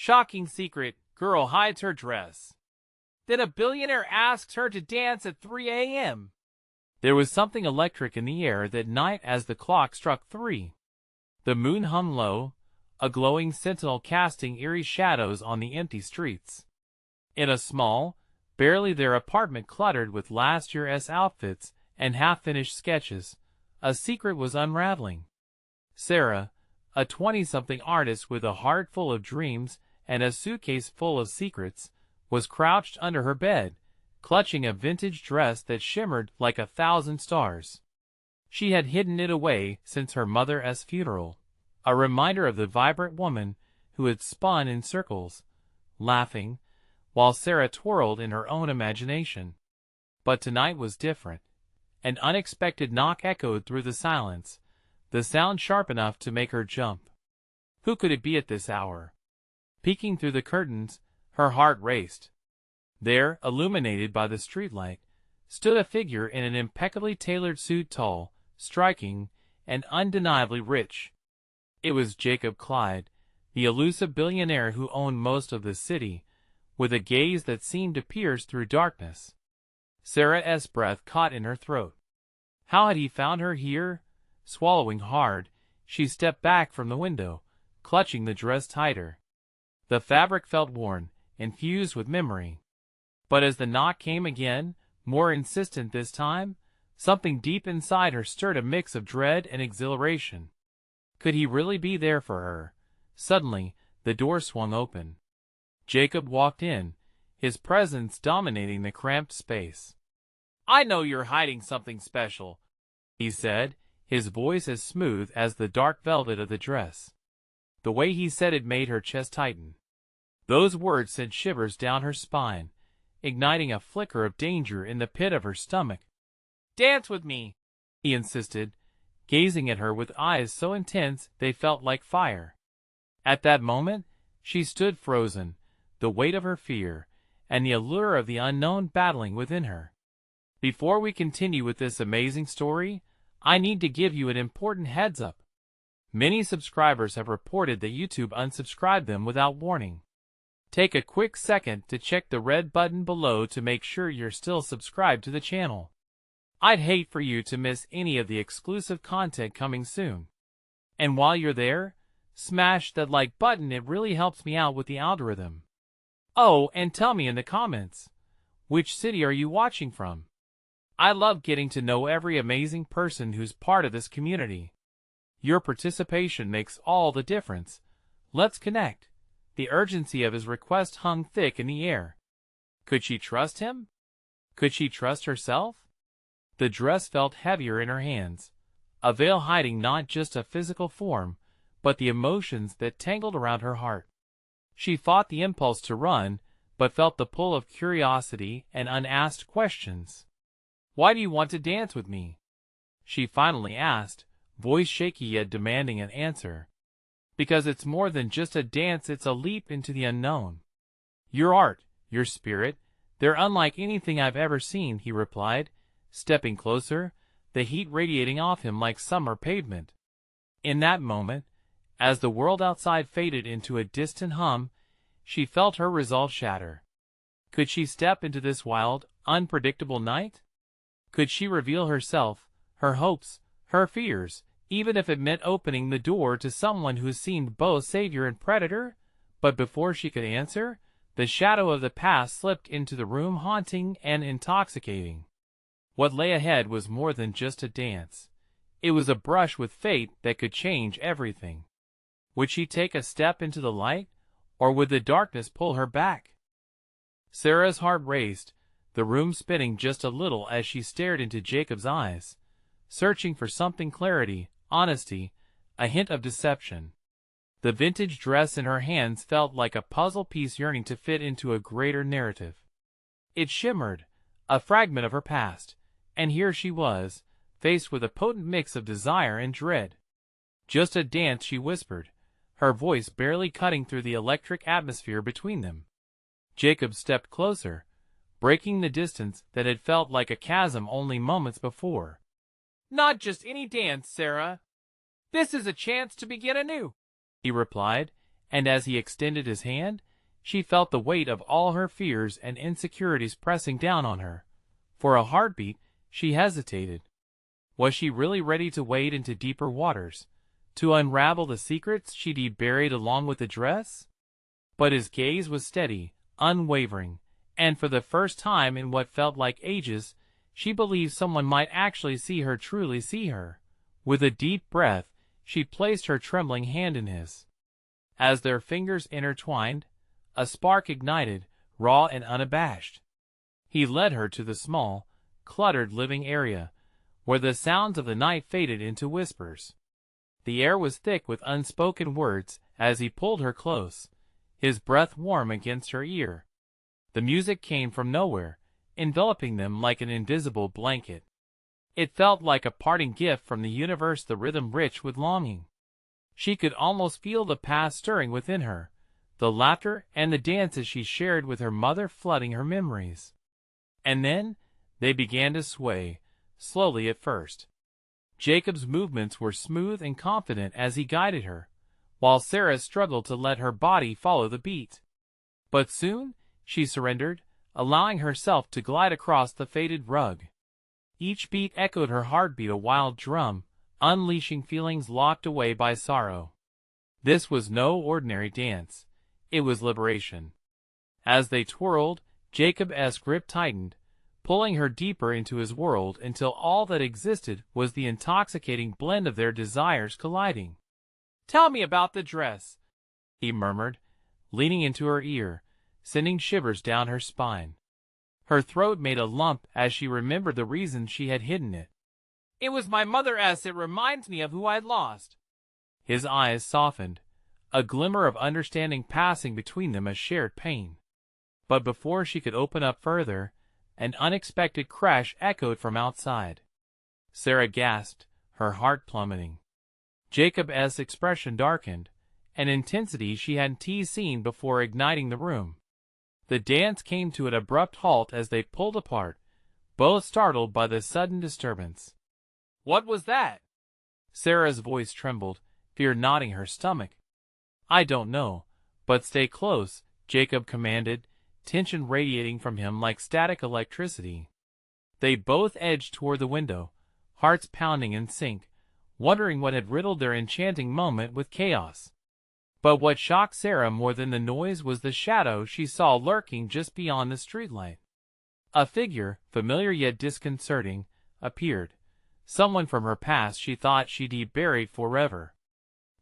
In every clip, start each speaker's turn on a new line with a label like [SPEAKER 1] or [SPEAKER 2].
[SPEAKER 1] Shocking secret, girl hides her dress. Then a billionaire asks her to dance at 3 a.m. There was something electric in the air that night as the clock struck 3. The moon hung low, a glowing sentinel casting eerie shadows on the empty streets. In a small, barely there apartment cluttered with last year's outfits and half-finished sketches, a secret was unraveling. Sarah, a 20-something artist with a heart full of dreams and a suitcase full of secrets, was crouched under her bed, clutching a vintage dress that shimmered like 1,000 stars. She had hidden it away since her mother's funeral, a reminder of the vibrant woman who had spun in circles, laughing, while Sarah twirled in her own imagination. But tonight was different. An unexpected knock echoed through the silence, the sound sharp enough to make her jump. Who could it be at this hour? Peeking through the curtains, her heart raced. There, illuminated by the streetlight, stood a figure in an impeccably tailored suit, tall, striking, and undeniably rich. It was Jacob Clyde, the elusive billionaire who owned most of the city, with a gaze that seemed to pierce through darkness. Sarah's breath caught in her throat. How had he found her here? Swallowing hard, she stepped back from the window, clutching the dress tighter. The fabric felt worn, infused with memory. But as the knock came again, more insistent this time, something deep inside her stirred a mix of dread and exhilaration. Could he really be there for her? Suddenly, the door swung open. Jacob walked in, his presence dominating the cramped space. "I know you're hiding something special," he said, his voice as smooth as the dark velvet of the dress. The way he said it made her chest tighten. Those words sent shivers down her spine, igniting a flicker of danger in the pit of her stomach. "Dance with me," he insisted, gazing at her with eyes so intense they felt like fire. At that moment, she stood frozen, the weight of her fear, and the allure of the unknown battling within her. Before we continue with this amazing story, I need to give you an important heads-up. Many subscribers have reported that YouTube unsubscribed them without warning. Take a quick second to check the red button below to make sure you're still subscribed to the channel. I'd hate for you to miss any of the exclusive content coming soon. And while you're there, smash that like button, it really helps me out with the algorithm. Oh, and tell me in the comments, which city are you watching from? I love getting to know every amazing person who's part of this community. Your participation makes all the difference. Let's connect. The urgency of his request hung thick in the air. Could she trust him? Could she trust herself? The dress felt heavier in her hands, a veil hiding not just a physical form, but the emotions that tangled around her heart. She fought the impulse to run, but felt the pull of curiosity and unasked questions. "Why do you want to dance with me?" she finally asked, voice shaky yet demanding an answer. "Because it's more than just a dance, it's a leap into the unknown. Your art, your spirit, they're unlike anything I've ever seen," he replied, stepping closer, the heat radiating off him like summer pavement. In that moment, as the world outside faded into a distant hum, she felt her resolve shatter. Could she step into this wild, unpredictable night? Could she reveal herself, her hopes, her fears, even if it meant opening the door to someone who seemed both savior and predator? But before she could answer, the shadow of the past slipped into the room, haunting and intoxicating. What lay ahead was more than just a dance. It was a brush with fate that could change everything. Would she take a step into the light, or would the darkness pull her back? Sarah's heart raced, the room spinning just a little as she stared into Jacob's eyes, searching for something: clarity, honesty, a hint of deception. The vintage dress in her hands felt like a puzzle piece yearning to fit into a greater narrative. It shimmered, a fragment of her past, and here she was, faced with a potent mix of desire and dread. "Just a dance," she whispered, her voice barely cutting through the electric atmosphere between them. Jacob stepped closer, breaking the distance that had felt like a chasm only moments before. "Not just any dance, Sarah. This is a chance to begin anew," he replied, and as he extended his hand, she felt the weight of all her fears and insecurities pressing down on her. For a heartbeat, she hesitated. Was she really ready to wade into deeper waters, to unravel the secrets she'd buried along with the dress? But his gaze was steady, unwavering, and for the first time in what felt like ages, she believed someone might actually see her, truly see her. With a deep breath, she placed her trembling hand in his. As their fingers intertwined, a spark ignited, raw and unabashed. He led her to the small, cluttered living area, where the sounds of the night faded into whispers. The air was thick with unspoken words as he pulled her close, his breath warm against her ear. The music came from nowhere, enveloping them like an invisible blanket. It felt like a parting gift from the universe, the rhythm rich with longing. She could almost feel the past stirring within her, the laughter and the dances she shared with her mother flooding her memories. And then, they began to sway, slowly at first. Jacob's movements were smooth and confident as he guided her, while Sarah struggled to let her body follow the beat. But soon, she surrendered, allowing herself to glide across the faded rug. Each beat echoed her heartbeat, a wild drum, unleashing feelings locked away by sorrow. This was no ordinary dance. It was liberation. As they twirled, Jacob's grip tightened, pulling her deeper into his world until all that existed was the intoxicating blend of their desires colliding. "Tell me about the dress," he murmured, leaning into her ear, sending shivers down her spine. Her throat made a lump as she remembered the reason she had hidden it. "It was my mother's. It reminds me of who I'd lost." His eyes softened, a glimmer of understanding passing between them, a shared pain. But before she could open up further, an unexpected crash echoed from outside. Sarah gasped, her heart plummeting. Jacob's expression darkened, an intensity she hadn't seen before igniting the room. The dance came to an abrupt halt as they pulled apart, both startled by the sudden disturbance. "What was that?" Sarah's voice trembled, fear knotting her stomach. "I don't know, but stay close," Jacob commanded, tension radiating from him like static electricity. They both edged toward the window, hearts pounding in sync, wondering what had riddled their enchanting moment with chaos. But what shocked Sarah more than the noise was the shadow she saw lurking just beyond the streetlight. A figure, familiar yet disconcerting, appeared. Someone from her past she thought she'd buried forever.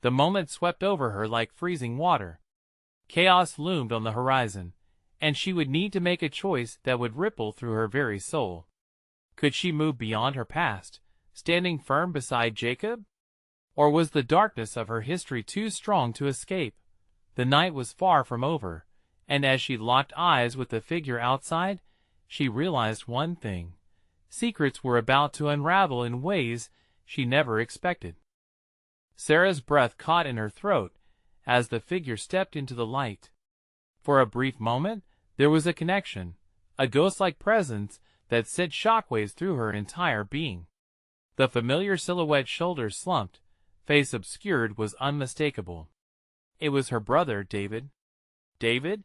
[SPEAKER 1] The moment swept over her like freezing water. Chaos loomed on the horizon, and she would need to make a choice that would ripple through her very soul. Could she move beyond her past, standing firm beside Jacob? Or was the darkness of her history too strong to escape? The night was far from over, and as she locked eyes with the figure outside, she realized one thing. Secrets were about to unravel in ways she never expected. Sarah's breath caught in her throat as the figure stepped into the light. For a brief moment, there was a connection, a ghost-like presence that sent shockwaves through her entire being. The familiar silhouette, shoulders slumped, face obscured, was unmistakable. It was her brother, David. "David?"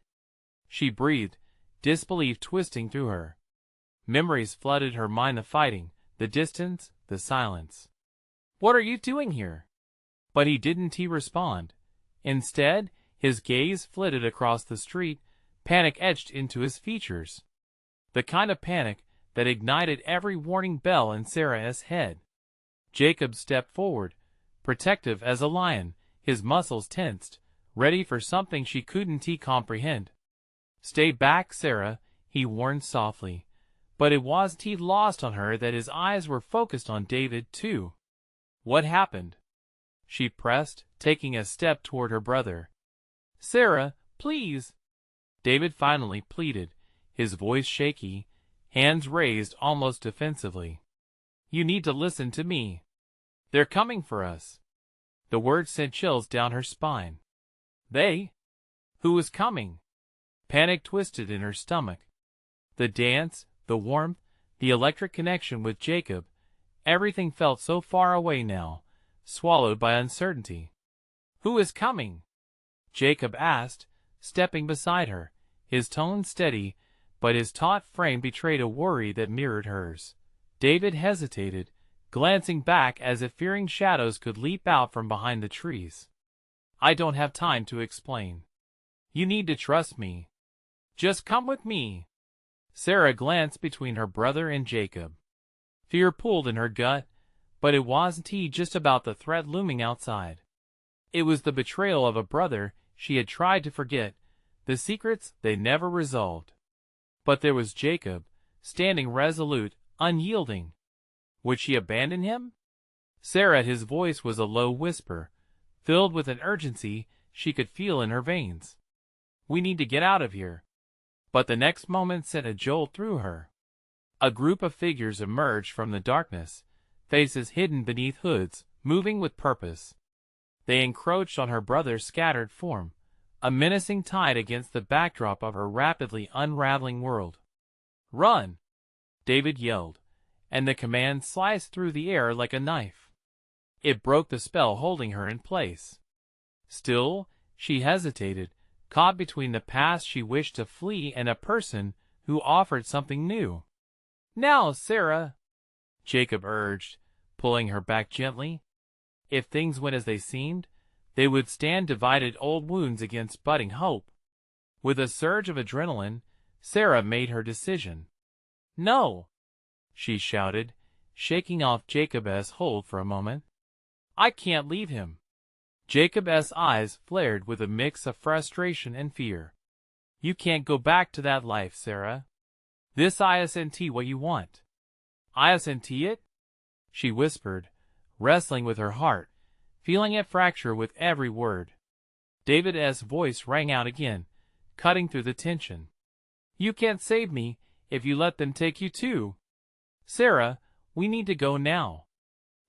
[SPEAKER 1] She breathed, disbelief twisting through her. Memories flooded her mind, the fighting, the distance, the silence. "What are you doing here?" But he didn't respond. Instead, his gaze flitted across the street, panic etched into his features. The kind of panic that ignited every warning bell in Sarah's head. Jacob stepped forward, protective as a lion, his muscles tensed, ready for something she couldn't comprehend. "Stay back, Sarah," he warned softly, but it wasn't lost on her that his eyes were focused on David too. "What happened?" She pressed, taking a step toward her brother. "Sarah, please," David finally pleaded, his voice shaky, hands raised almost defensively. "You need to listen to me. They're coming for us." The word sent chills down her spine. "They? Who was coming?" Panic twisted in her stomach. The dance, the warmth, the electric connection with Jacob, everything felt so far away now, swallowed by uncertainty. "Who is coming?" Jacob asked, stepping beside her, his tone steady, but his taut frame betrayed a worry that mirrored hers. David hesitated, glancing back as if fearing shadows could leap out from behind the trees. I don't have time to explain. You need to trust me. Just come with me. Sarah glanced between her brother and Jacob. Fear pulled in her gut, but it wasn't just about the threat looming outside. It was the betrayal of a brother she had tried to forget, the secrets they never resolved. But there was Jacob, standing resolute, unyielding. Would she abandon him? Sarah, his voice was a low whisper, filled with an urgency she could feel in her veins. We need to get out of here. But the next moment sent a jolt through her. A group of figures emerged from the darkness, faces hidden beneath hoods, moving with purpose. They encroached on her brother's scattered form, a menacing tide against the backdrop of her rapidly unraveling world. Run! David yelled, and the command sliced through the air like a knife. It broke the spell holding her in place. Still, she hesitated, caught between the past she wished to flee and a person who offered something new. Now, Sarah, Jacob urged, pulling her back gently. If things went as they seemed, they would stand divided old wounds against budding hope. With a surge of adrenaline, Sarah made her decision. No, she shouted, shaking off Jacob's hold for a moment. I can't leave him. Jacob's eyes flared with a mix of frustration and fear. You can't go back to that life, Sarah. This isn't what you want. Isn't it? She whispered, wrestling with her heart, feeling it fracture with every word. David's voice rang out again, cutting through the tension. You can't save me if you let them take you too. Sarah, we need to go now.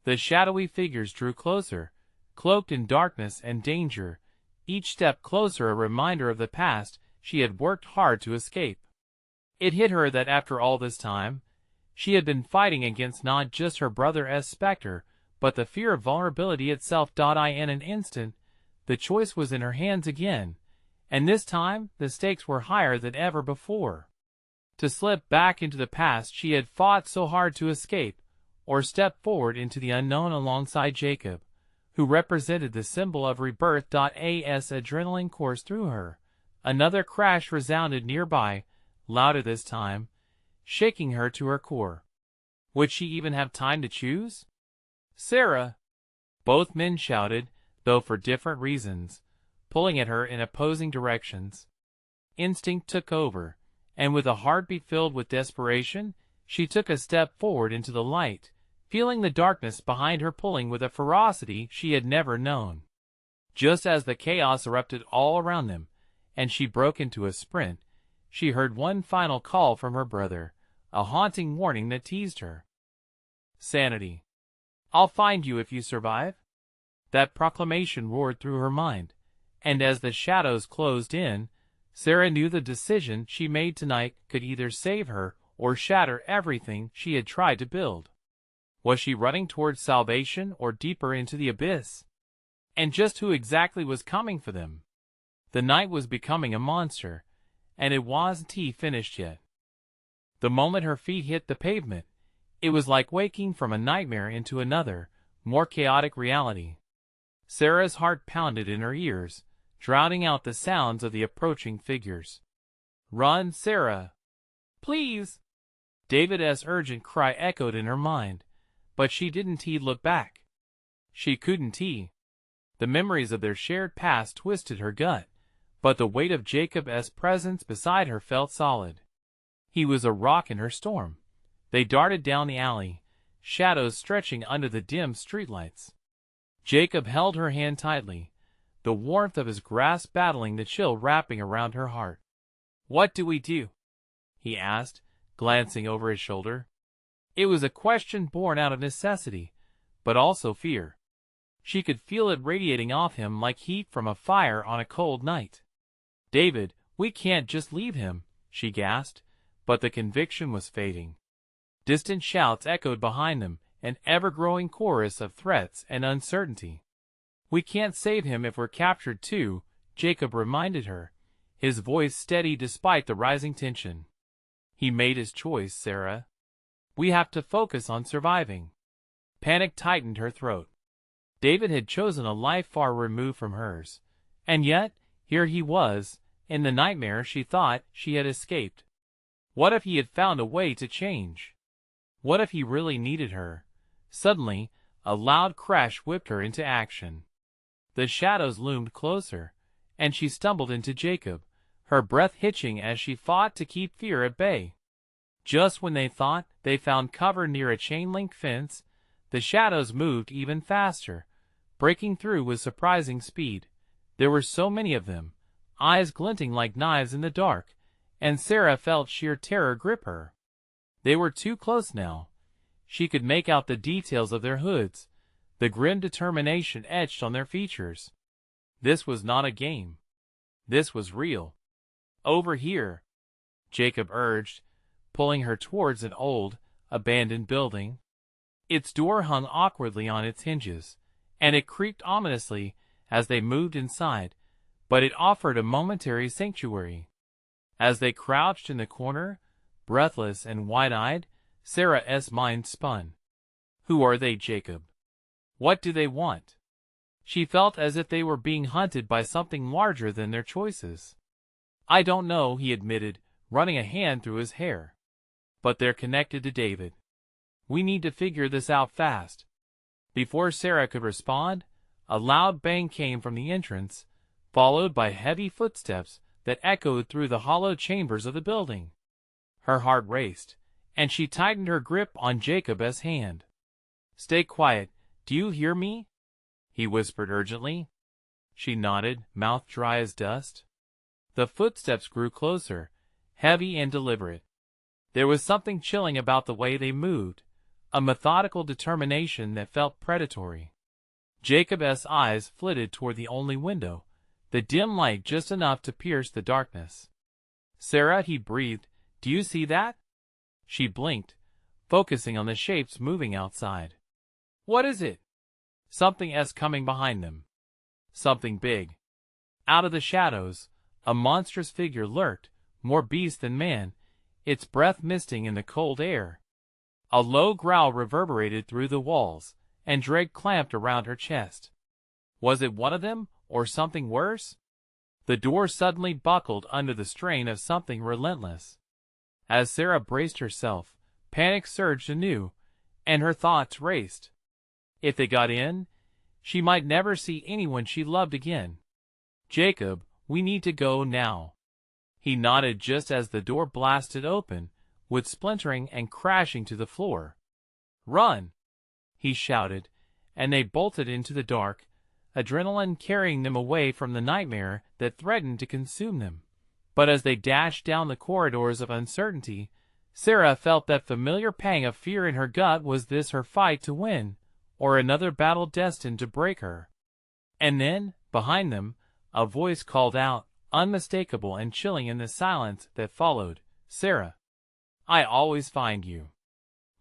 [SPEAKER 1] The shadowy figures drew closer, cloaked in darkness and danger, each step closer a reminder of the past she had worked hard to escape. It hit her that after all this time, she had been fighting against not just her brother's specter, but the fear of vulnerability itself. In an instant, the choice was in her hands again, and this time the stakes were higher than ever before. To slip back into the past she had fought so hard to escape, or step forward into the unknown alongside Jacob, who represented the symbol of rebirth. As adrenaline coursed through her, another crash resounded nearby, louder this time, shaking her to her core. Would she even have time to choose? Sarah! Both men shouted, though for different reasons, pulling at her in opposing directions. Instinct took over, and with a heartbeat filled with desperation, she took a step forward into the light, feeling the darkness behind her pulling with a ferocity she had never known. Just as the chaos erupted all around them, and she broke into a sprint, she heard one final call from her brother, a haunting warning that teased her. Sanity. I'll find you if you survive. That proclamation roared through her mind, and as the shadows closed in, Sarah knew the decision she made tonight could either save her or shatter everything she had tried to build. Was she running towards salvation or deeper into the abyss? And just who exactly was coming for them? The night was becoming a monster, and it wasn't finished yet. The moment her feet hit the pavement, it was like waking from a nightmare into another, more chaotic reality. Sarah's heart pounded in her ears, drowning out the sounds of the approaching figures. Run, Sarah! Please! David's urgent cry echoed in her mind, but she didn't look back. She couldn't. The memories of their shared past twisted her gut, but the weight of Jacob's presence beside her felt solid. He was a rock in her storm. They darted down the alley, shadows stretching under the dim streetlights. Jacob held her hand tightly, the warmth of his grasp battling the chill wrapping around her heart. What do we do? He asked, glancing over his shoulder. It was a question born out of necessity, but also fear. She could feel it radiating off him like heat from a fire on a cold night. David, we can't just leave him, she gasped, but the conviction was fading. Distant shouts echoed behind them, an ever-growing chorus of threats and uncertainty. We can't save him if we're captured too, Jacob reminded her, his voice steady despite the rising tension. He made his choice, Sarah. We have to focus on surviving. Panic tightened her throat. David had chosen a life far removed from hers, and yet, here he was, in the nightmare she thought she had escaped. What if he had found a way to change? What if he really needed her? Suddenly, a loud crash whipped her into action. The shadows loomed closer, and she stumbled into Jacob, her breath hitching as she fought to keep fear at bay. Just when they thought they found cover near a chain-link fence, the shadows moved even faster, breaking through with surprising speed. There were so many of them, eyes glinting like knives in the dark, and Sarah felt sheer terror grip her. They were too close now. She could make out the details of their hoods, the grim determination etched on their features. This was not a game. This was real. Over here, Jacob urged, pulling her towards an old, abandoned building. Its door hung awkwardly on its hinges, and it creaked ominously as they moved inside, but it offered a momentary sanctuary. As they crouched in the corner, breathless and wide-eyed, Sarah's mind spun. Who are they, Jacob? What do they want? She felt as if they were being hunted by something larger than their choices. I don't know, he admitted, running a hand through his hair. But they're connected to David. We need to figure this out fast. Before Sarah could respond, a loud bang came from the entrance, followed by heavy footsteps that echoed through the hollow chambers of the building. Her heart raced, and she tightened her grip on Jacob's hand. Stay quiet, do you hear me? He whispered urgently. She nodded, mouth dry as dust. The footsteps grew closer, heavy and deliberate. There was something chilling about the way they moved, a methodical determination that felt predatory. Jacob's eyes flitted toward the only window, the dim light just enough to pierce the darkness. Sarah, he breathed, do you see that? She blinked, focusing on the shapes moving outside. What is it? Something's coming behind them. Something big. Out of the shadows, a monstrous figure lurked, more beast than man, its breath misting in the cold air. A low growl reverberated through the walls, and dread clamped around her chest. Was it one of them, or something worse? The door suddenly buckled under the strain of something relentless. As Sarah braced herself, panic surged anew, and her thoughts raced. If they got in, she might never see anyone she loved again. Jacob, we need to go now. He nodded just as the door blasted open, with splintering and crashing to the floor. Run! He shouted, and they bolted into the dark, adrenaline carrying them away from the nightmare that threatened to consume them. But as they dashed down the corridors of uncertainty, Sarah felt that familiar pang of fear in her gut. Was this her fight to win, or another battle destined to break her? And then, behind them, a voice called out, unmistakable and chilling in the silence that followed, Sarah, I always find you.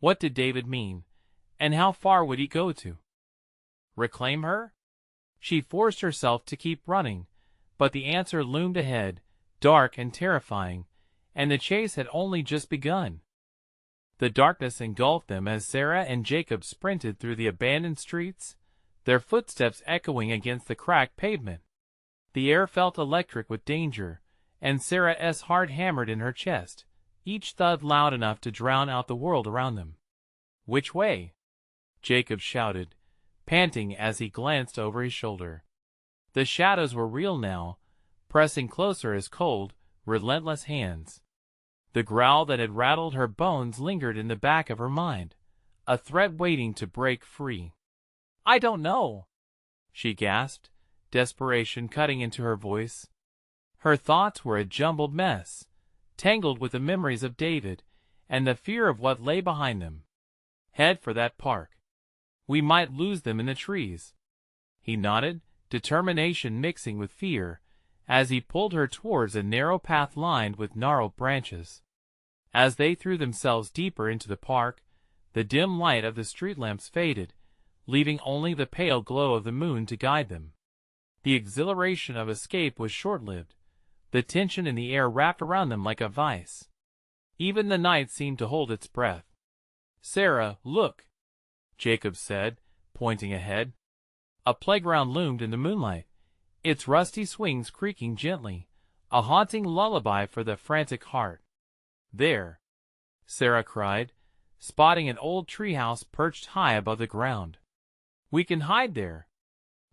[SPEAKER 1] What did David mean, and how far would he go to reclaim her? She forced herself to keep running, but the answer loomed ahead, dark and terrifying, and the chase had only just begun. The darkness engulfed them as Sarah and Jacob sprinted through the abandoned streets, their footsteps echoing against the cracked pavement. The air felt electric with danger, and Sarah's heart hammered in her chest, each thud loud enough to drown out the world around them. Which way? Jacob shouted, panting as he glanced over his shoulder. The shadows were real now, pressing closer as cold, relentless hands. The growl that had rattled her bones lingered in the back of her mind, a threat waiting to break free. I don't know, she gasped, desperation cutting into her voice. Her thoughts were a jumbled mess, tangled with the memories of David and the fear of what lay behind them. Head for that park. We might lose them in the trees. He nodded, determination mixing with fear, as he pulled her towards a narrow path lined with gnarled branches. As they threw themselves deeper into the park, the dim light of the street lamps faded, leaving only the pale glow of the moon to guide them. The exhilaration of escape was short-lived. The tension in the air wrapped around them like a vice. Even the night seemed to hold its breath. "Sarah, look," Jacob said, pointing ahead. A playground loomed in the moonlight, its rusty swings creaking gently, a haunting lullaby for the frantic heart. "There!" Sarah cried, spotting an old treehouse perched high above the ground. "We can hide there!"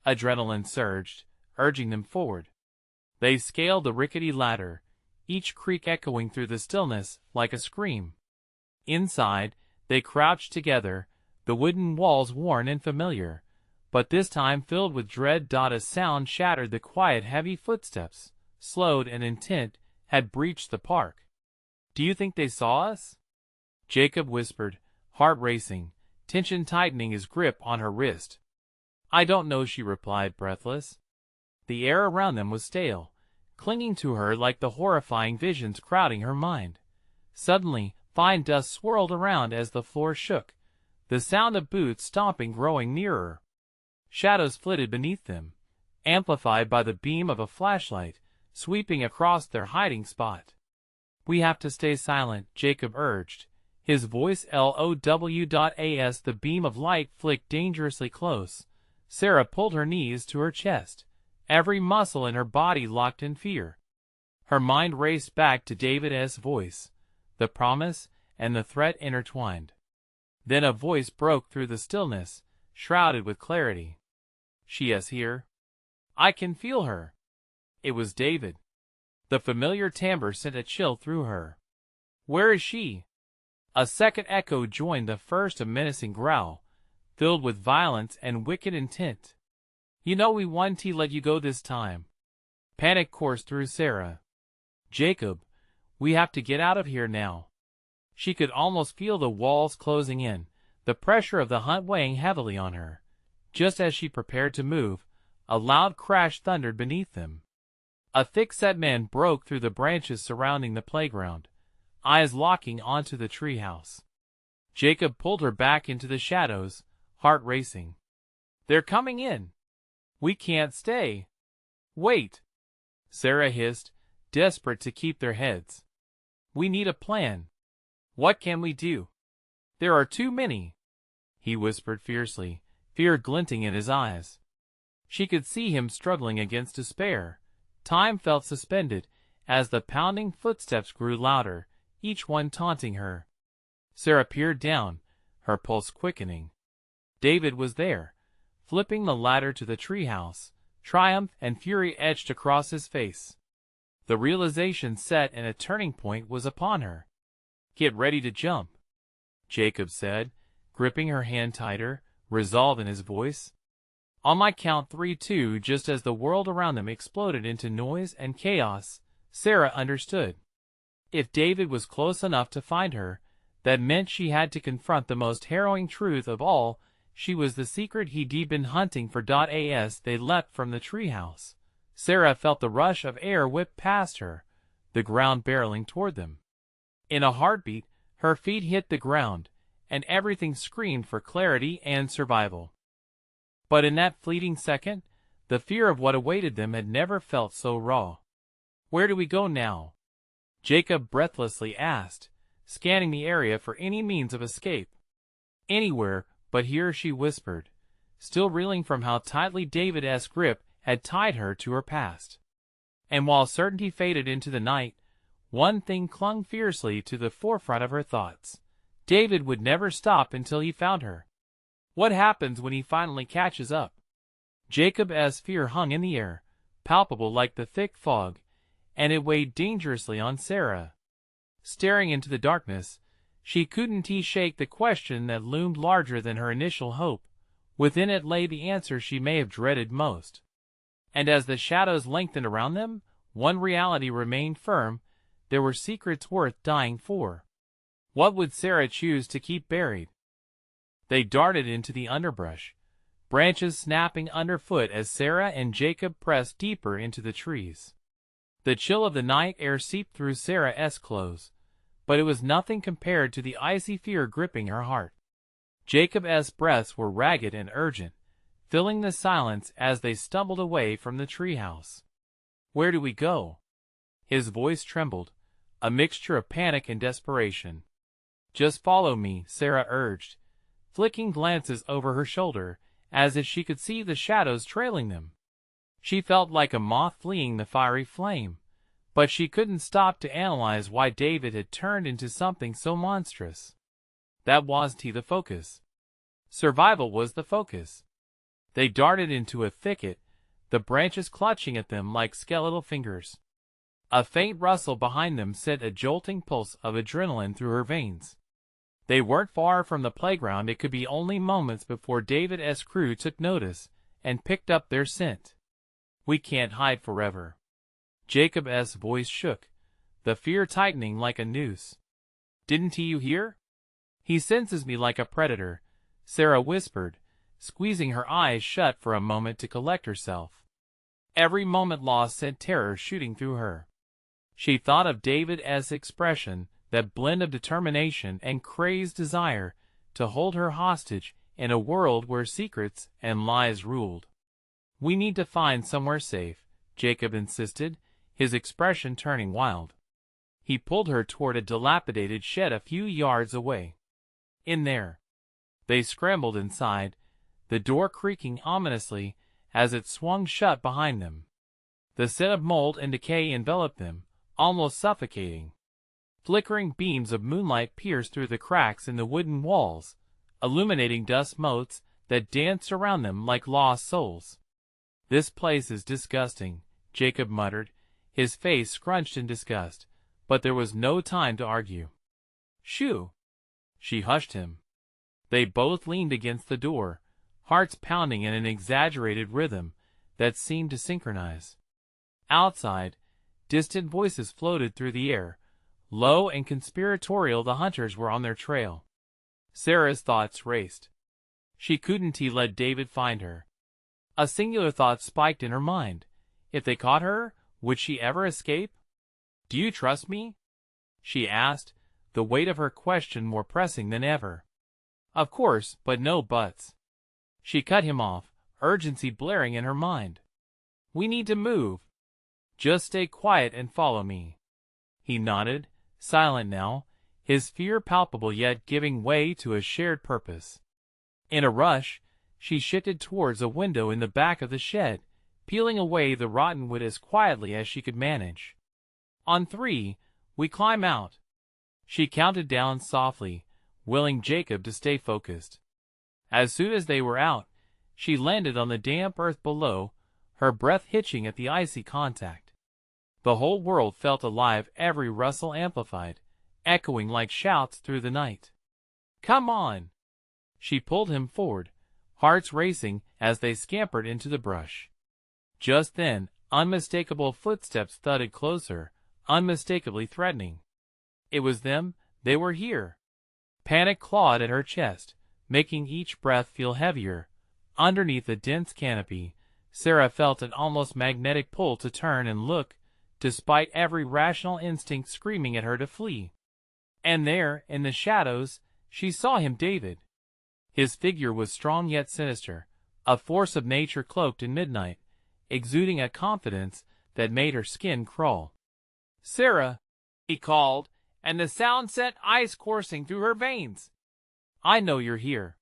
[SPEAKER 1] Adrenaline surged, urging them forward. They scaled the rickety ladder, each creak echoing through the stillness like a scream. Inside, they crouched together, the wooden walls worn and familiar, but this time filled with dread. A sound shattered the quiet, heavy footsteps, slowed and intent, had breached the park. "Do you think they saw us?" Jacob whispered, heart racing, tension tightening his grip on her wrist. "I don't know," she replied, breathless. The air around them was stale, clinging to her like the horrifying visions crowding her mind. Suddenly, fine dust swirled around as the floor shook, the sound of boots stomping growing nearer. Shadows flitted beneath them, amplified by the beam of a flashlight, sweeping across their hiding spot. "We have to stay silent," Jacob urged, his voice low. As the beam of light flicked dangerously close, Sarah pulled her knees to her chest, every muscle in her body locked in fear. Her mind raced back to David's voice, the promise and the threat intertwined. Then a voice broke through the stillness, shrouded with clarity. "She is here. I can feel her." It was David. The familiar timbre sent a chill through her. "Where is she?" A second echo joined the first, a menacing growl, filled with violence and wicked intent. "You know we won't let you go this time." Panic coursed through Sarah. "Jacob, we have to get out of here now." She could almost feel the walls closing in, the pressure of the hunt weighing heavily on her. Just as she prepared to move, a loud crash thundered beneath them. A thick-set man broke through the branches surrounding the playground, eyes locking onto the treehouse. Jacob pulled her back into the shadows, heart racing. "They're coming in. We can't stay." "Wait," Sarah hissed, desperate to keep their heads. "We need a plan." "What can we do?" "There are too many," he whispered fiercely, fear glinting in his eyes. She could see him struggling against despair. Time felt suspended as the pounding footsteps grew louder, each one taunting her. Sarah peered down, her pulse quickening. David was there, flipping the ladder to the treehouse, triumph and fury etched across his face. The realization set and a turning point was upon her. "Get ready to jump," Jacob said, gripping her hand tighter, resolve in his voice. "On my count 3, 2." Just as the world around them exploded into noise and chaos, Sarah understood. If David was close enough to find her, that meant she had to confront the most harrowing truth of all. She was the secret he'd been hunting for. As they leapt from the treehouse, Sarah felt the rush of air whip past her, the ground barreling toward them. In a heartbeat, her feet hit the ground, and everything screamed for clarity and survival. But in that fleeting second, the fear of what awaited them had never felt so raw. "Where do we go now?" Jacob breathlessly asked, scanning the area for any means of escape. "Anywhere but here," she whispered, still reeling from how tightly David's grip had tied her to her past. And while certainty faded into the night, one thing clung fiercely to the forefront of her thoughts. David would never stop until he found her. What happens when he finally catches up? Jacob's fear hung in the air, palpable like the thick fog, and it weighed dangerously on Sarah. Staring into the darkness, she couldn't shake the question that loomed larger than her initial hope. Within it lay the answer she may have dreaded most. And as the shadows lengthened around them, one reality remained firm: there were secrets worth dying for. What would Sarah choose to keep buried? They darted into the underbrush, branches snapping underfoot as Sarah and Jacob pressed deeper into the trees. The chill of the night air seeped through Sarah's clothes, but it was nothing compared to the icy fear gripping her heart. Jacob's breaths were ragged and urgent, filling the silence as they stumbled away from the treehouse. "Where do we go?" His voice trembled, a mixture of panic and desperation. "Just follow me," Sarah urged, flicking glances over her shoulder, as if she could see the shadows trailing them. She felt like a moth fleeing the fiery flame, but she couldn't stop to analyze why David had turned into something so monstrous. That wasn't the focus. Survival was the focus. They darted into a thicket, the branches clutching at them like skeletal fingers. A faint rustle behind them sent a jolting pulse of adrenaline through her veins. They weren't far from the playground. It could be only moments before David's crew took notice and picked up their scent. "We can't hide forever." Jacob's voice shook, the fear tightening like a noose. "Didn't you hear? He senses me like a predator," Sarah whispered, squeezing her eyes shut for a moment to collect herself. Every moment lost sent terror shooting through her. She thought of David's expression, that blend of determination and crazed desire to hold her hostage in a world where secrets and lies ruled. "We need to find somewhere safe," Jacob insisted, his expression turning wild. He pulled her toward a dilapidated shed a few yards away. "In there." They scrambled inside, the door creaking ominously as it swung shut behind them. The scent of mold and decay enveloped them, almost suffocating. Flickering beams of moonlight pierced through the cracks in the wooden walls, illuminating dust motes that danced around them like lost souls. "This place is disgusting," Jacob muttered, his face scrunched in disgust, but there was no time to argue. "Shoo!" She hushed him. They both leaned against the door, hearts pounding in an exaggerated rhythm that seemed to synchronize. Outside, distant voices floated through the air. Low and conspiratorial, the hunters were on their trail. Sarah's thoughts raced. She couldn't let David find her. A singular thought spiked in her mind. If they caught her, would she ever escape? "Do you trust me?" she asked, the weight of her question more pressing than ever. "Of course, but no buts." She cut him off, urgency blaring in her mind. "We need to move. Just stay quiet and follow me." He nodded, silent now, his fear palpable yet giving way to a shared purpose. In a rush, she shifted towards a window in the back of the shed, peeling away the rotten wood as quietly as she could manage. "On 3, we climb out." She counted down softly, willing Jacob to stay focused. As soon as they were out, she landed on the damp earth below, her breath hitching at the icy contact. The whole world felt alive, every rustle amplified, echoing like shouts through the night. "Come on!" She pulled him forward, hearts racing as they scampered into the brush. Just then, unmistakable footsteps thudded closer, unmistakably threatening. It was them, they were here. Panic clawed at her chest, making each breath feel heavier. Underneath the dense canopy, Sarah felt an almost magnetic pull to turn and look, despite every rational instinct screaming at her to flee. And there, in the shadows, she saw him, David. His figure was strong yet sinister, a force of nature cloaked in midnight, exuding a confidence that made her skin crawl. "Sarah," he called, and the sound sent ice coursing through her veins. "I know you're here."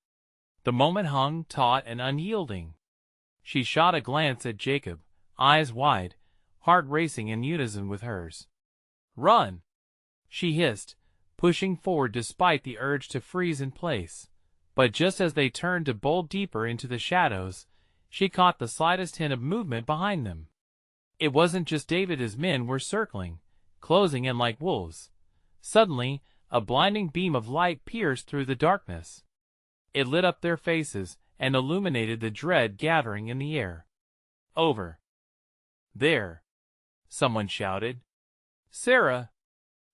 [SPEAKER 1] The moment hung taut and unyielding. She shot a glance at Jacob, eyes wide, heart racing in unison with hers. "Run!" she hissed, pushing forward despite the urge to freeze in place. But just as they turned to bolt deeper into the shadows, she caught the slightest hint of movement behind them. It wasn't just David, his men were circling, closing in like wolves. Suddenly, a blinding beam of light pierced through the darkness. It lit up their faces and illuminated the dread gathering in the air. "Over there!" someone shouted. "Sarah!"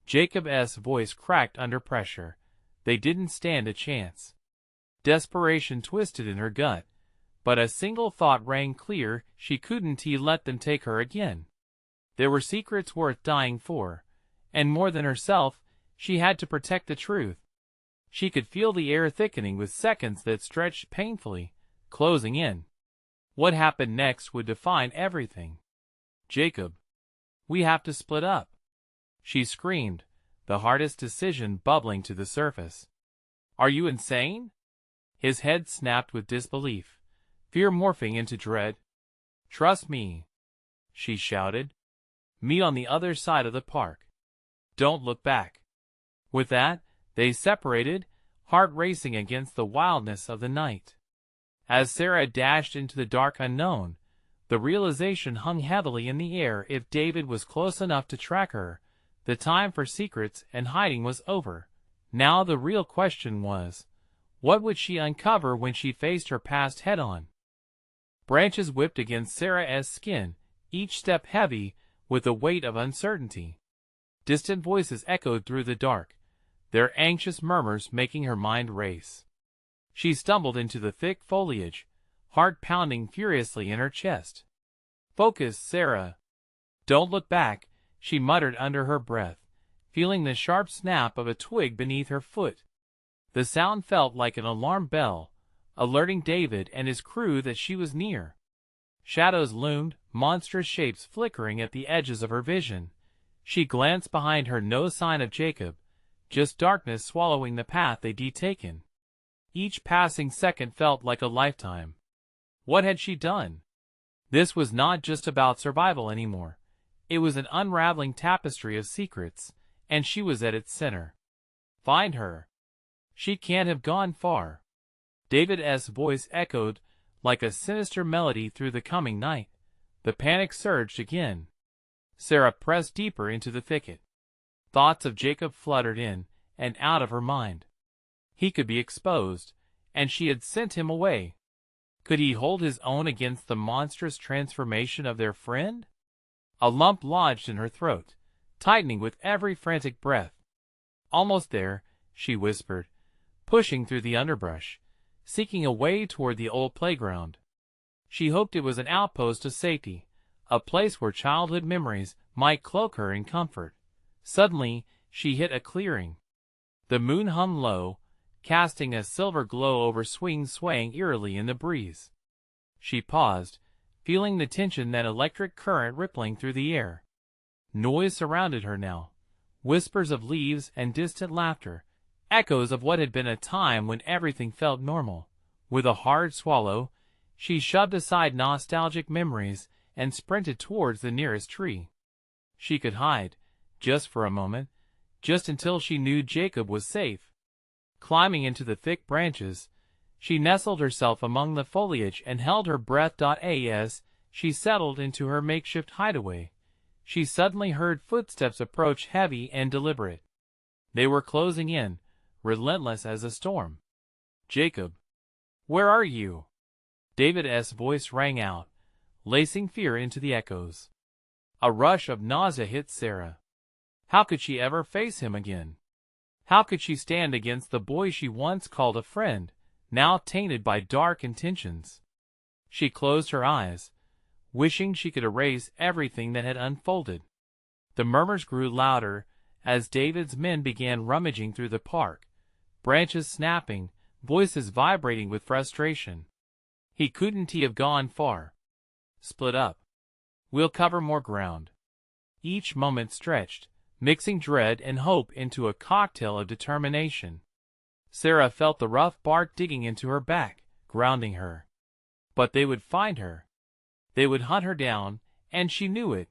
[SPEAKER 1] Jacob's voice cracked under pressure. They didn't stand a chance. Desperation twisted in her gut, but a single thought rang clear: she couldn't let them take her again. There were secrets worth dying for, and more than herself, she had to protect the truth. She could feel the air thickening with seconds that stretched painfully, closing in. What happened next would define everything. "Jacob, we have to split up," she screamed, the hardest decision bubbling to the surface. "Are you insane?" His head snapped with disbelief, fear morphing into dread. "Trust me," she shouted. "Meet on the other side of the park. Don't look back." With that, they separated, heart racing against the wildness of the night. As Sarah dashed into the dark unknown, the realization hung heavily in the air. If David was close enough to track her, the time for secrets and hiding was over. Now the real question was, what would she uncover when she faced her past head-on? Branches whipped against Sarah's skin, each step heavy with the weight of uncertainty. Distant voices echoed through the dark, their anxious murmurs making her mind race. She stumbled into the thick foliage, heart pounding furiously in her chest. "Focus, Sarah. Don't look back," she muttered under her breath, feeling the sharp snap of a twig beneath her foot. The sound felt like an alarm bell, alerting David and his crew that she was near. Shadows loomed, monstrous shapes flickering at the edges of her vision. She glanced behind her, no sign of Jacob, just darkness swallowing the path they'd taken. Each passing second felt like a lifetime. What had she done? This was not just about survival anymore. It was an unraveling tapestry of secrets, and she was at its center. "Find her. She can't have gone far." David's voice echoed like a sinister melody through the coming night. The panic surged again. Sarah pressed deeper into the thicket. Thoughts of Jacob fluttered in and out of her mind. He could be exposed, and she had sent him away. Could he hold his own against the monstrous transformation of their friend? A lump lodged in her throat, tightening with every frantic breath. "Almost there," she whispered, pushing through the underbrush, seeking a way toward the old playground. She hoped it was an outpost of safety, a place where childhood memories might cloak her in comfort. Suddenly, she hit a clearing. The moon hung low, casting a silver glow over swings swaying eerily in the breeze. She paused, feeling the tension, that electric current rippling through the air. Noise surrounded her now, whispers of leaves and distant laughter, echoes of what had been a time when everything felt normal. With a hard swallow, she shoved aside nostalgic memories and sprinted towards the nearest tree. She could hide, just for a moment, just until she knew Jacob was safe. Climbing into the thick branches, she nestled herself among the foliage and held her breath. As she settled into her makeshift hideaway, she suddenly heard footsteps approach, heavy and deliberate. They were closing in, relentless as a storm. "Jacob, where are you?" David's voice rang out, lacing fear into the echoes. A rush of nausea hit Sarah. How could she ever face him again? How could she stand against the boy she once called a friend, now tainted by dark intentions? She closed her eyes, wishing she could erase everything that had unfolded. The murmurs grew louder as David's men began rummaging through the park, branches snapping, voices vibrating with frustration. "He couldn't have gone far. Split up. We'll cover more ground." Each moment stretched, mixing dread and hope into a cocktail of determination. Sarah felt the rough bark digging into her back, grounding her. But they would find her. They would hunt her down, and she knew it.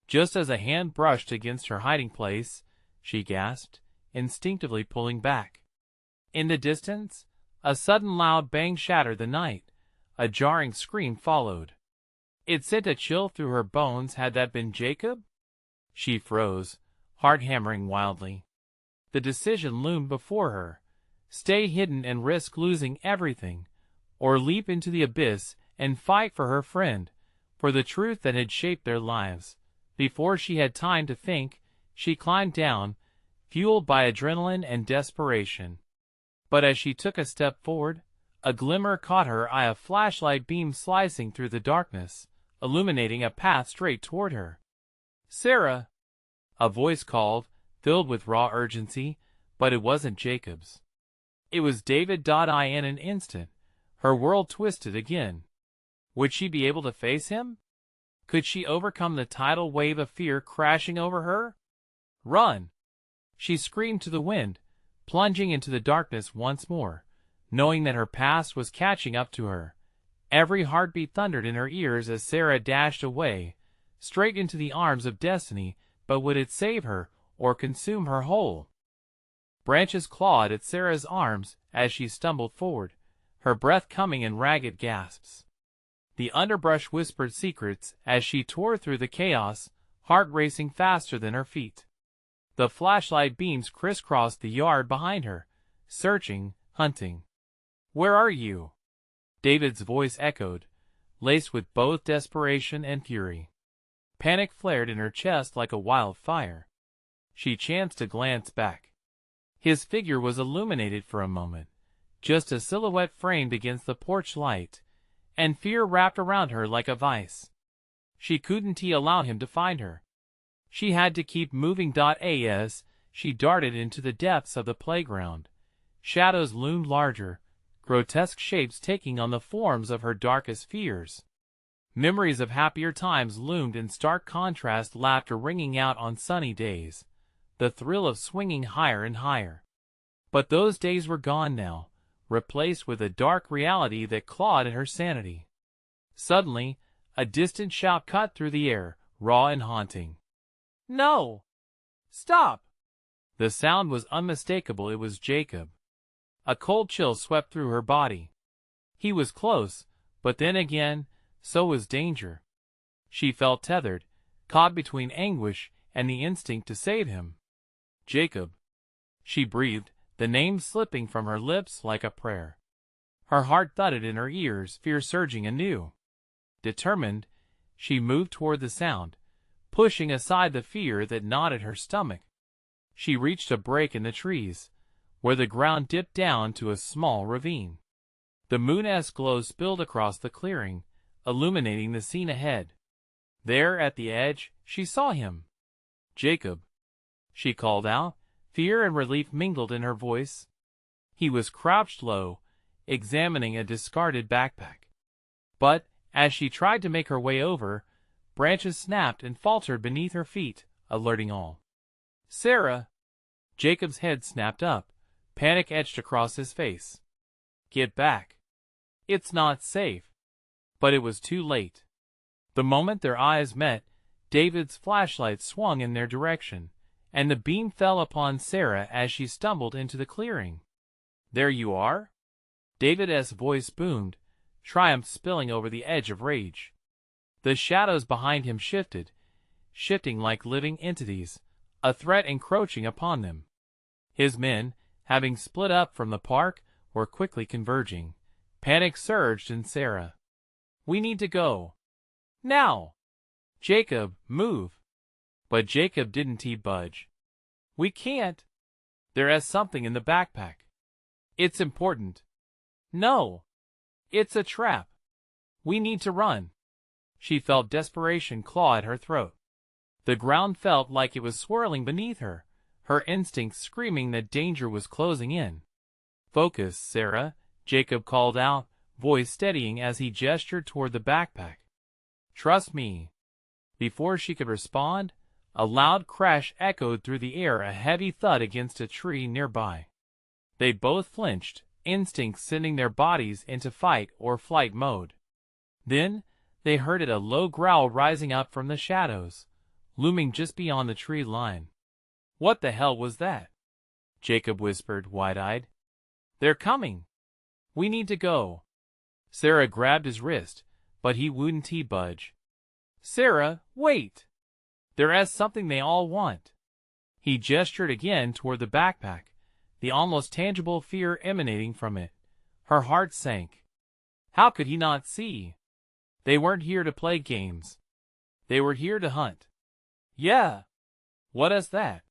[SPEAKER 1] Just as a hand brushed against her hiding place, she gasped, instinctively pulling back. In the distance, a sudden loud bang shattered the night. A jarring scream followed. It sent a chill through her bones. Had that been Jacob? She froze, heart hammering wildly. The decision loomed before her: stay hidden and risk losing everything, or leap into the abyss and fight for her friend, for the truth that had shaped their lives. Before she had time to think, she climbed down, fueled by adrenaline and desperation. But as she took a step forward, a glimmer caught her eye, a flashlight beam slicing through the darkness, illuminating a path straight toward her. "Sarah!" A voice called, filled with raw urgency, but it wasn't Jacob's. It was David. In an instant, her world twisted again. Would she be able to face him? Could she overcome the tidal wave of fear crashing over her? Run! She screamed to the wind, plunging into the darkness once more, knowing that her past was catching up to her. Every heartbeat thundered in her ears as Sarah dashed away, straight into the arms of destiny, but would it save her, or consume her whole? Branches clawed at Sarah's arms as she stumbled forward, her breath coming in ragged gasps. The underbrush whispered secrets as she tore through the chaos, heart racing faster than her feet. The flashlight beams crisscrossed the yard behind her, searching, hunting. "Where are you?" David's voice echoed, laced with both desperation and fury. Panic flared in her chest like a wildfire. She chanced to glance back. His figure was illuminated for a moment, just a silhouette framed against the porch light, and fear wrapped around her like a vice. She couldn't allow him to find her. She had to keep moving. As she darted into the depths of the playground, shadows loomed larger, grotesque shapes taking on the forms of her darkest fears. Memories of happier times loomed in stark contrast, laughter ringing out on sunny days, the thrill of swinging higher and higher. But those days were gone now, replaced with a dark reality that clawed at her sanity. Suddenly, a distant shout cut through the air, raw and haunting. "No! Stop!" The sound was unmistakable. It was Jacob. A cold chill swept through her body. He was close, but then again, so was danger. She felt tethered, caught between anguish and the instinct to save him. "Jacob," she breathed, the name slipping from her lips like a prayer. Her heart thudded in her ears, fear surging anew. Determined, she moved toward the sound, pushing aside the fear that gnawed at her stomach. She reached a break in the trees, where the ground dipped down to a small ravine. The moon's glow spilled across the clearing, illuminating the scene ahead. There at the edge, she saw him. "Jacob," she called out, fear and relief mingled in her voice. He was crouched low, examining a discarded backpack. But, as she tried to make her way over, branches snapped and faltered beneath her feet, alerting all. "Sarah!" Jacob's head snapped up, panic etched across his face. "Get back. It's not safe." But it was too late. The moment their eyes met, David's flashlight swung in their direction, and the beam fell upon Sarah as she stumbled into the clearing. "There you are?" David's voice boomed, triumph spilling over the edge of rage. The shadows behind him shifted, shifting like living entities, a threat encroaching upon them. His men, having split up from the park, were quickly converging. Panic surged in Sarah. "We need to go. Now! Jacob, move!" But Jacob didn't budge. "We can't. There is something in the backpack. It's important." "No. It's a trap. We need to run." She felt desperation claw at her throat. The ground felt like it was swirling beneath her, her instincts screaming that danger was closing in. "Focus, Sarah," Jacob called out, voice steadying as he gestured toward the backpack. "Trust me." Before she could respond, a loud crash echoed through the air, a heavy thud against a tree nearby. They both flinched, instincts sending their bodies into fight or flight mode. Then, they heard a low growl rising up from the shadows, looming just beyond the tree line. "What the hell was that?" Jacob whispered, wide-eyed. "They're coming. We need to go." Sarah grabbed his wrist, but he wouldn't budge. "Sarah, wait! There is something they all want." He gestured again toward the backpack, the almost tangible fear emanating from it. Her heart sank. How could he not see? They weren't here to play games. They were here to hunt. "Yeah. What is that?"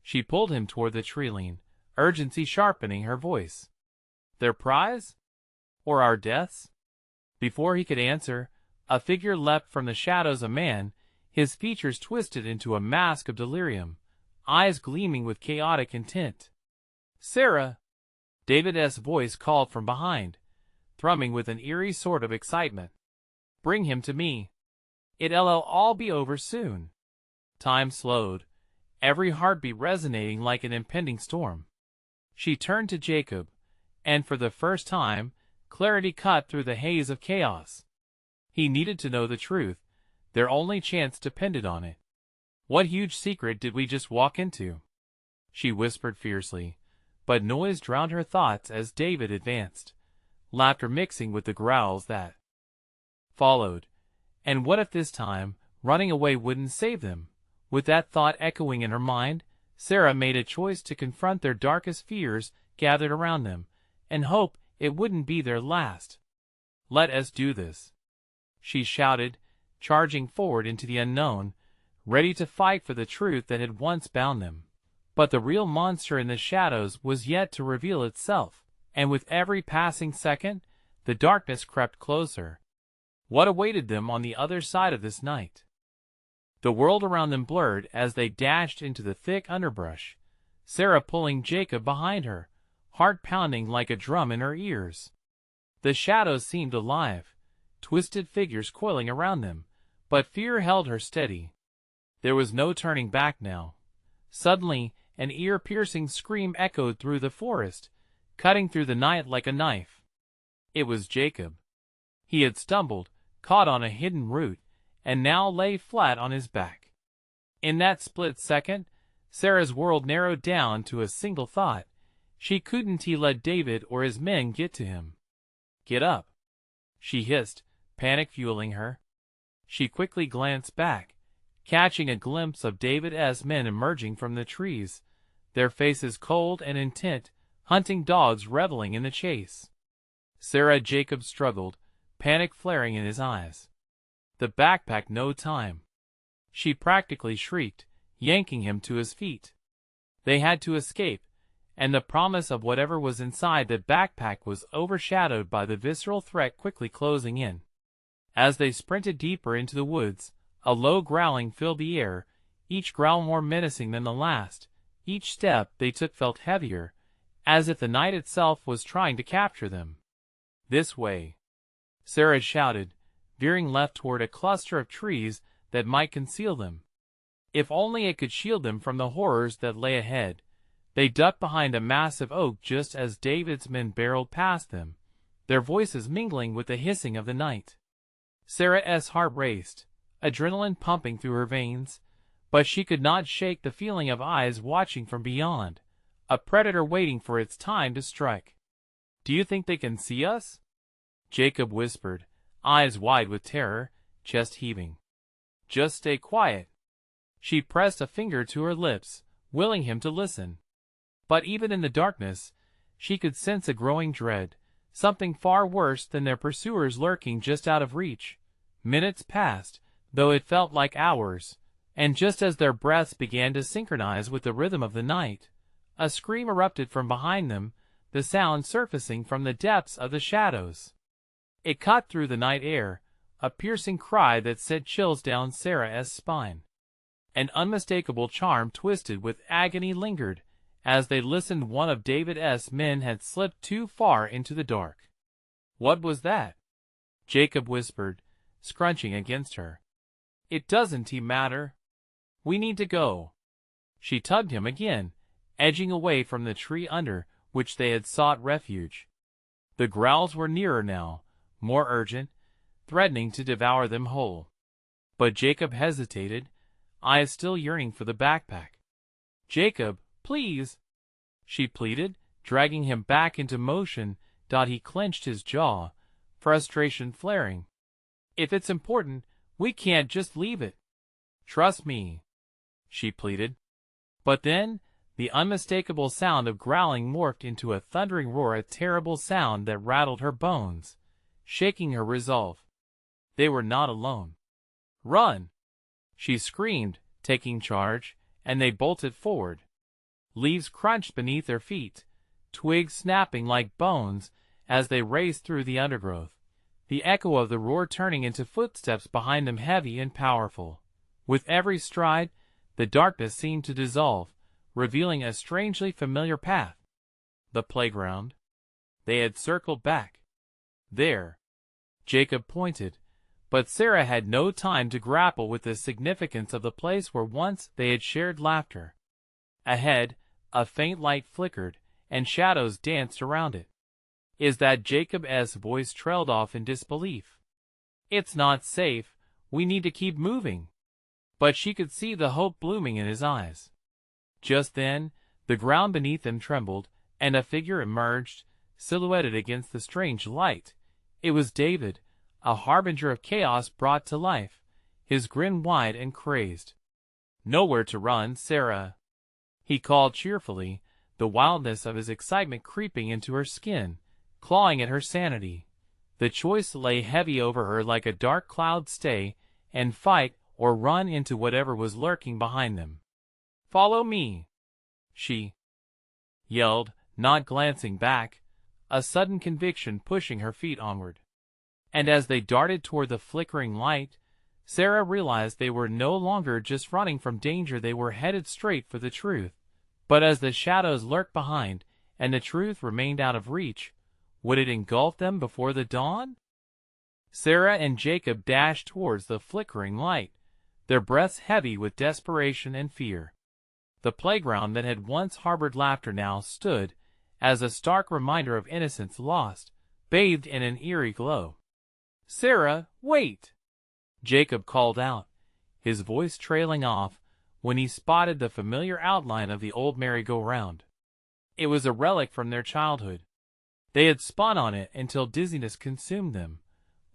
[SPEAKER 1] She pulled him toward the tree-line, urgency sharpening her voice. "Their prize? Or our deaths?" Before he could answer, a figure leapt from the shadows, a man, his features twisted into a mask of delirium, eyes gleaming with chaotic intent. "Sarah!" David's voice called from behind, thrumming with an eerie sort of excitement. Bring him to me. It'll all be over soon. Time slowed, every heartbeat resonating like an impending storm. She turned to Jacob, and for the first time, clarity cut through the haze of chaos. He needed to know the truth. Their only chance depended on it. What huge secret did we just walk into? She whispered fiercely, but noise drowned her thoughts as David advanced, laughter mixing with the growls that followed. And what if this time, running away wouldn't save them? With that thought echoing in her mind, Sarah made a choice to confront their darkest fears gathered around them, and hope it wouldn't be their last. "Let us do this," she shouted, charging forward into the unknown, ready to fight for the truth that had once bound them. But the real monster in the shadows was yet to reveal itself, and with every passing second, the darkness crept closer. What awaited them on the other side of this night? The world around them blurred as they dashed into the thick underbrush, Sarah pulling Jacob behind her, heart pounding like a drum in her ears. The shadows seemed alive, twisted figures coiling around them, but fear held her steady. There was no turning back now. Suddenly, an ear-piercing scream echoed through the forest, cutting through the night like a knife. It was Jacob. He had stumbled, caught on a hidden root, and now lay flat on his back. In that split second, Sarah's world narrowed down to a single thought. She couldn't let David or his men get to him. "Get up," she hissed, panic fueling her. She quickly glanced back, catching a glimpse of David's men emerging from the trees, their faces cold and intent, hunting dogs reveling in the chase. Jacob struggled, panic flaring in his eyes. The backpack no time. She practically shrieked, yanking him to his feet. They had to escape, and the promise of whatever was inside the backpack was overshadowed by the visceral threat quickly closing in. As they sprinted deeper into the woods, a low growling filled the air, each growl more menacing than the last. Each step they took felt heavier, as if the night itself was trying to capture them. "This way," Sarah shouted, veering left toward a cluster of trees that might conceal them. If only it could shield them from the horrors that lay ahead. They ducked behind a massive oak just as David's men barreled past them, their voices mingling with the hissing of the night. Sarah's heart raced, adrenaline pumping through her veins, but she could not shake the feeling of eyes watching from beyond, a predator waiting for its time to strike. "Do you think they can see us?" Jacob whispered, eyes wide with terror, chest heaving. "Just stay quiet." She pressed a finger to her lips, willing him to listen. But even in the darkness, she could sense a growing dread, something far worse than their pursuers lurking just out of reach. Minutes passed, though it felt like hours, and just as their breaths began to synchronize with the rhythm of the night, a scream erupted from behind them, the sound surfacing from the depths of the shadows. It cut through the night air, a piercing cry that sent chills down Sarah's spine. An unmistakable charm twisted with agony lingered. As they listened, one of David's men had slipped too far into the dark. "What was that?" Jacob whispered, scrunching against her. "It doesn't matter. We need to go." She tugged him again, edging away from the tree under which they had sought refuge. The growls were nearer now, more urgent, threatening to devour them whole. But Jacob hesitated, eyes still yearning for the backpack. "Jacob, please," she pleaded, dragging him back into motion. He clenched his jaw, frustration flaring. "If it's important, we can't just leave it." "Trust me," she pleaded. But then, the unmistakable sound of growling morphed into a thundering roar, a terrible sound that rattled her bones, shaking her resolve. They were not alone. "Run!" she screamed, taking charge, and they bolted forward. Leaves crunched beneath their feet, twigs snapping like bones as they raced through the undergrowth, the echo of the roar turning into footsteps behind them, heavy and powerful. With every stride, the darkness seemed to dissolve, revealing a strangely familiar path. The playground. They had circled back. There. Jacob pointed, But Sarah had no time to grapple with the significance of the place where once they had shared laughter. Ahead, a faint light flickered, and shadows danced around it. "Is that Jacob's voice?" trailed off in disbelief. "It's not safe. We need to keep moving." But she could see the hope blooming in his eyes. Just then, the ground beneath them trembled, and a figure emerged, silhouetted against the strange light. It was David, a harbinger of chaos brought to life, his grin wide and crazed. "Nowhere to run, Sarah," he called cheerfully, the wildness of his excitement creeping into her skin, clawing at her sanity. The choice lay heavy over her like a dark cloud. Stay and fight, or run into whatever was lurking behind them. "Follow me," she yelled, not glancing back, a sudden conviction pushing her feet onward. And as they darted toward the flickering light, Sarah realized they were no longer just running from danger, they were headed straight for the truth. But as the shadows lurked behind, and the truth remained out of reach, would it engulf them before the dawn? Sarah and Jacob dashed towards the flickering light, their breaths heavy with desperation and fear. The playground that had once harbored laughter now stood, as a stark reminder of innocence lost, bathed in an eerie glow. "Sarah, wait!" Jacob called out, his voice trailing off, when he spotted the familiar outline of the old merry-go-round. It was a relic from their childhood. They had spun on it until dizziness consumed them,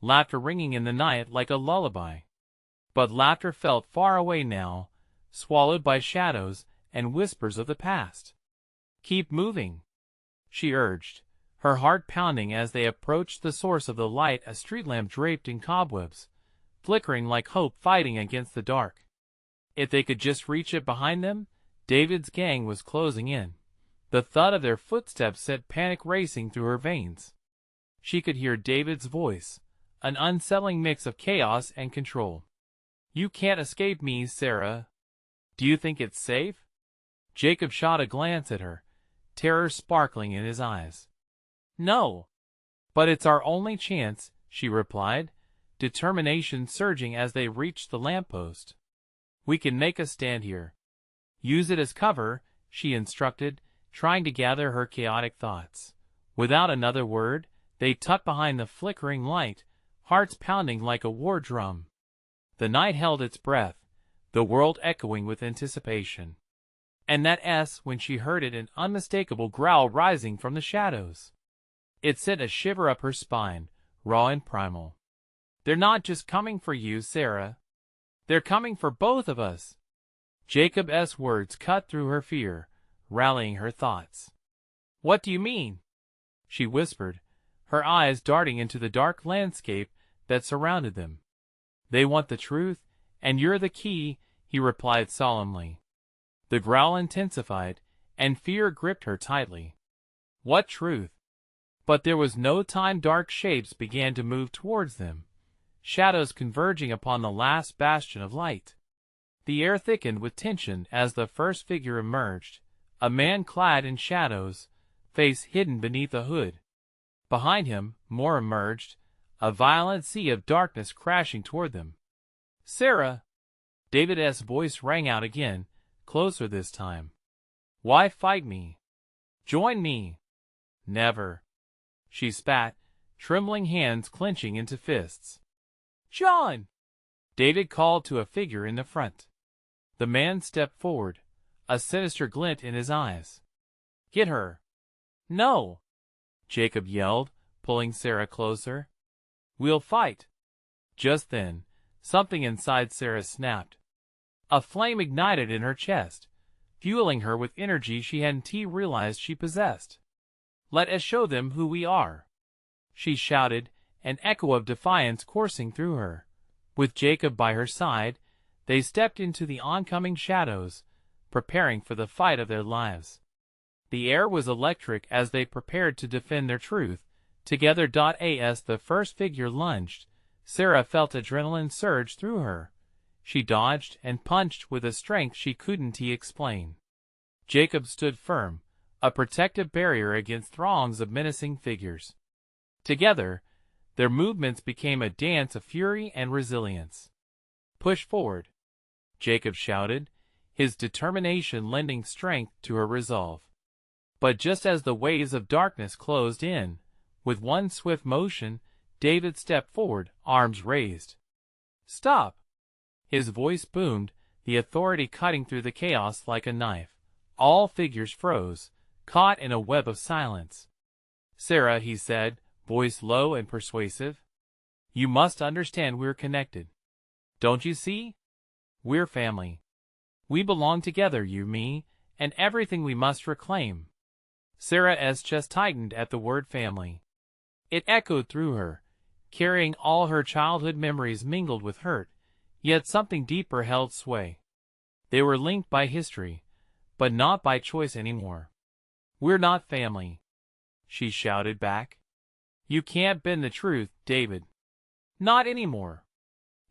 [SPEAKER 1] laughter ringing in the night like a lullaby. But laughter felt far away now, swallowed by shadows and whispers of the past. "Keep moving," she urged, her heart pounding as they approached the source of the light, a street lamp draped in cobwebs, flickering like hope fighting against the dark. If they could just reach it behind them, David's gang was closing in. The thud of their footsteps sent panic racing through her veins. She could hear David's voice, an unsettling mix of chaos and control. "You can't escape me, Sarah. Do you think it's safe?" Jacob shot a glance at her, terror sparkling in his eyes. "No. But it's our only chance," she replied, determination surging as they reached the lamppost. "We can make a stand here." "Use it as cover," she instructed, trying to gather her chaotic thoughts. Without another word, they tucked behind the flickering light, hearts pounding like a war drum. The night held its breath, the world echoing with anticipation. And that S when she heard it, an unmistakable growl rising from the shadows. It sent a shiver up her spine, raw and primal. "They're not just coming for you, Sarah. They're coming for both of us." Jacob's words cut through her fear, rallying her thoughts. "What do you mean?" she whispered, her eyes darting into the dark landscape that surrounded them. "They want the truth, and you're the key," he replied solemnly. The growl intensified, and fear gripped her tightly. What truth? But there was no time. Dark shapes began to move towards them, shadows converging upon the last bastion of light. The air thickened with tension as the first figure emerged, a man clad in shadows, face hidden beneath a hood. Behind him, more emerged, a violent sea of darkness crashing toward them. "Sarah!" David's voice rang out again, closer this time. "Why fight me? Join me." "Never." She spat, trembling hands clenching into fists. "John!" David called to a figure in the front. The man stepped forward, a sinister glint in his eyes. "Get her." "No!" Jacob yelled, pulling Sarah closer. "We'll fight." Just then, something inside Sarah snapped. A flame ignited in her chest, fueling her with energy she hadn't realized she possessed. "Let us show them who we are," she shouted, an echo of defiance coursing through her. With Jacob by her side, they stepped into the oncoming shadows, preparing for the fight of their lives. The air was electric as they prepared to defend their truth. Together. As the first figure lunged, Sarah felt adrenaline surge through her. She dodged and punched with a strength she couldn't explain. Jacob stood firm, a protective barrier against throngs of menacing figures. Together, Their movements became a dance of fury and resilience. "Push forward," Jacob shouted, his determination lending strength to her resolve. But just as the waves of darkness closed in, with one swift motion, David stepped forward, arms raised. "Stop!" His voice boomed, the authority cutting through the chaos like a knife. All figures froze, caught in a web of silence. "Sarah," he said, voice low and persuasive, "you must understand we're connected. Don't you see? We're family. We belong together, you, me, and everything we must reclaim." Sarah's chest tightened at the word family. It echoed through her, carrying all her childhood memories mingled with hurt, yet something deeper held sway. They were linked by history, but not by choice anymore. "We're not family," she shouted back. "You can't bend the truth, David. Not anymore.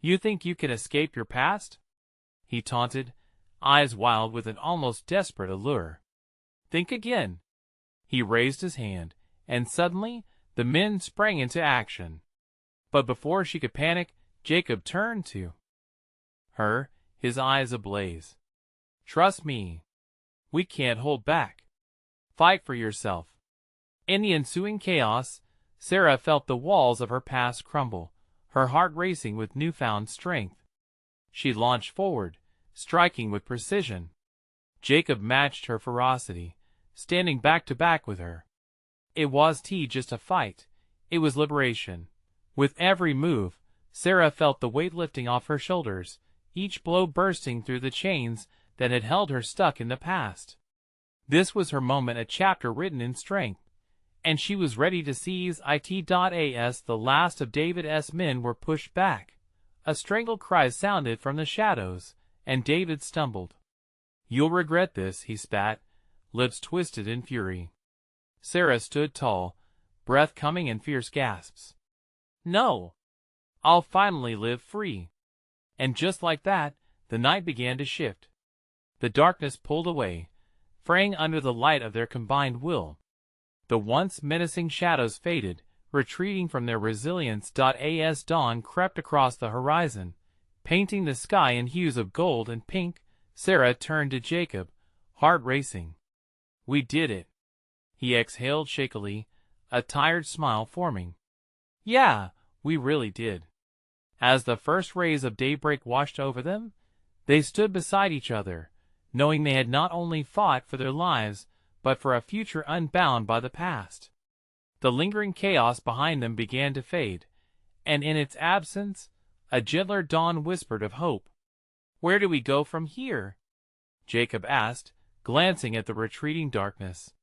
[SPEAKER 1] You think you can escape your past?" he taunted, eyes wild with an almost desperate allure. "Think again." He raised his hand, and suddenly the men sprang into action. But before she could panic, Jacob turned to her, his eyes ablaze. "Trust me. We can't hold back. Fight for yourself." In the ensuing chaos, Sarah felt the walls of her past crumble, her heart racing with newfound strength. She launched forward, striking with precision. Jacob matched her ferocity, standing back to back with her. It wasn't just a fight, it was liberation. With every move, Sarah felt the weight lifting off her shoulders, each blow bursting through the chains that had held her stuck in the past. This was her moment, a chapter written in strength, and she was ready to seize it. As the last of David's men were pushed back, a strangled cry sounded from the shadows, and David stumbled. "You'll regret this," he spat, lips twisted in fury. Sarah stood tall, breath coming in fierce gasps. "No! I'll finally live free." And just like that, the night began to shift. The darkness pulled away, fraying under the light of their combined will. The once menacing shadows faded, retreating from their resilience. As dawn crept across the horizon, painting the sky in hues of gold and pink, Sarah turned to Jacob, heart racing. "We did it," he exhaled shakily, a tired smile forming. "Yeah, we really did." As the first rays of daybreak washed over them, they stood beside each other, knowing they had not only fought for their lives, but for a future unbound by the past. The lingering chaos behind them began to fade, and in its absence, a gentler dawn whispered of hope. "Where do we go from here?" Jacob asked, glancing at the retreating darkness.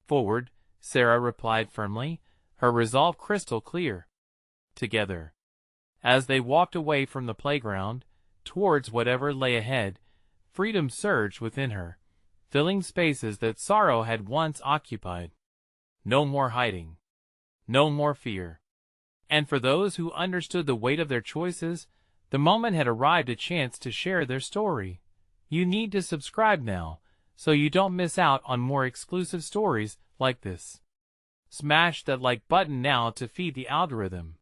[SPEAKER 1] "Forward," Sarah replied firmly, her resolve crystal clear. Together. As they walked away from the playground, towards whatever lay ahead, freedom surged within her, filling spaces that sorrow had once occupied. No more hiding. No more fear. And for those who understood the weight of their choices, the moment had arrived, a chance to share their story. You need to subscribe now, so you don't miss out on more exclusive stories like this. Smash that like button now to feed the algorithm.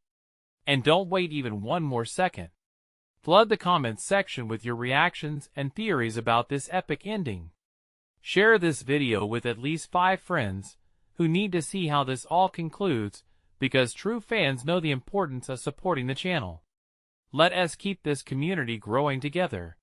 [SPEAKER 1] And don't wait even one more second. Flood the comments section with your reactions and theories about this epic ending. Share this video with at least 5 friends who need to see how this all concludes, because true fans know the importance of supporting the channel. Let us keep this community growing together.